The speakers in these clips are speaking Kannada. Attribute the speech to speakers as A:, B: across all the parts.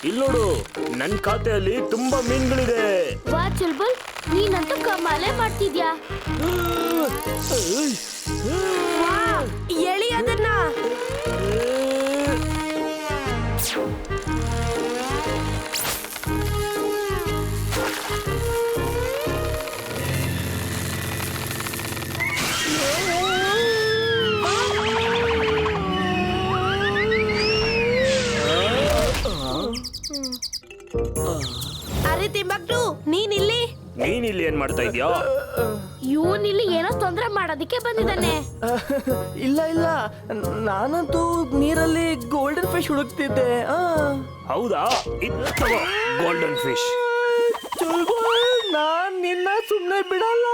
A: ಇಲ್ಲೋಡು, ನನ್ ಖಾತೆಯಲ್ಲಿ ತುಂಬಾ ಮೀನುಗಳಿದೆ.
B: ವಾ ಚುಲ್ಬುಲ್, ನೀನಂತೂ ಕಮಾಲೆ ಮಾಡ್ತಿದ್ಯಾ.
C: ಎಳಿ ಅದನ್ನ. ಅರೆ ತಿಮ್ಮಕ್ಟು, ನೀನಿಲ್ಲಿ
A: ಏನ್ ಮಾಡ್ತಾ ಇದ್ಯಾ?
B: ಇವನಿಲ್ಲಿ ಏನೋ ತೊಂದ್ರೆ ಮಾಡೋದಿಕ್ಕೆ ಬಂದಿದ್ದಾನೆ.
D: ಇಲ್ಲ ಇಲ್ಲ, ನಾನಂತೂ ನೀರಲ್ಲಿ ಗೋಲ್ಡನ್ ಫಿಶ್ ಹುಡುಕ್ತಿದ್ದೆ.
A: ಹೌದಾ? ಇತ್ತಗೋ ಗೋಲ್ಡನ್ ಫಿಶ್.
D: ನಾನ್ ನಿನ್ನ ಸುಮ್ಮನೆ ಬಿಡಲ್ಲ.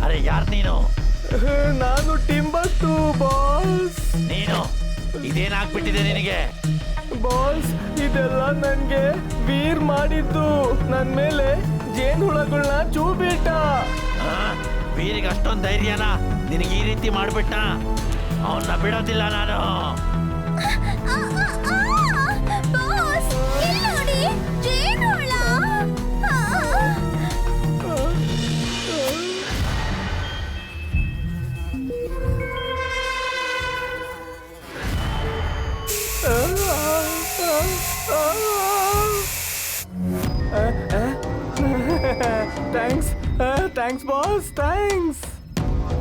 E: ಅರೆ ಯಾರ್ ನೀನು?
D: ನಾನು ಟಿಂಬಕ್ಟು ಬಾಸ್.
E: ನೀನು ಇದೇನಾಗ್ಬಿಟ್ಟಿದೆ ನಿನಗೆ?
D: ಬಾಸ್, ಇದೆಲ್ಲ ನನ್ಗೆ ವೀರ್ ಮಾಡಿದ್ದು. ನನ್ ಮೇಲೆ ಜೇನುಹುಳಗಳನ್ನ ಚೂಬಿಟ್ಟ.
E: ವೀರಿಗೆ ಅಷ್ಟೊಂದು ಧೈರ್ಯನಾ ನಿನಗೆ ಈ ರೀತಿ ಮಾಡ್ಬಿಟ್ಟ? ಅವನ್ನ ಬಿಡೋದಿಲ್ಲ ನಾನು.
B: ಬಾಸ್, ಇಲ್ಲಿ ನೋಡಿ, ಜೇನುಹುಳ.
D: Thanks boss, thanks.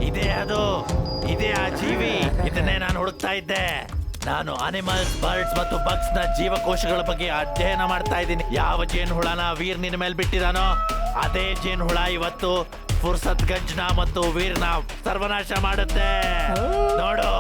E: ಇದೇ ಆ ಜೀವಿ. ಇದನ್ನೇ ನಾನು ಹುಡುಕ್ತಾ ಇದ್ದೆ. ನಾನು ಅನಿಮಲ್ಸ್, ಬರ್ಡ್ಸ್ ಮತ್ತು ಬಗ್ಸ್ ನ ಜೀವಕೋಶಗಳ ಬಗ್ಗೆ ಅಧ್ಯಯನ ಮಾಡ್ತಾ ಇದ್ದೀನಿ. ಯಾವ ಜೇನುಹುಳನ ವೀರ್ ನಿನ್ನ ಮೇಲೆ ಬಿಟ್ಟಿದಾನೋ ಅದೇ ಜೇನುಹುಳ ಇವತ್ತು ಫುರ್ಸತ್ ಗಂಜ್ನ ಮತ್ತು ವೀರ್ನ ಸರ್ವನಾಶ ಮಾಡುತ್ತೆ. ನೋಡು.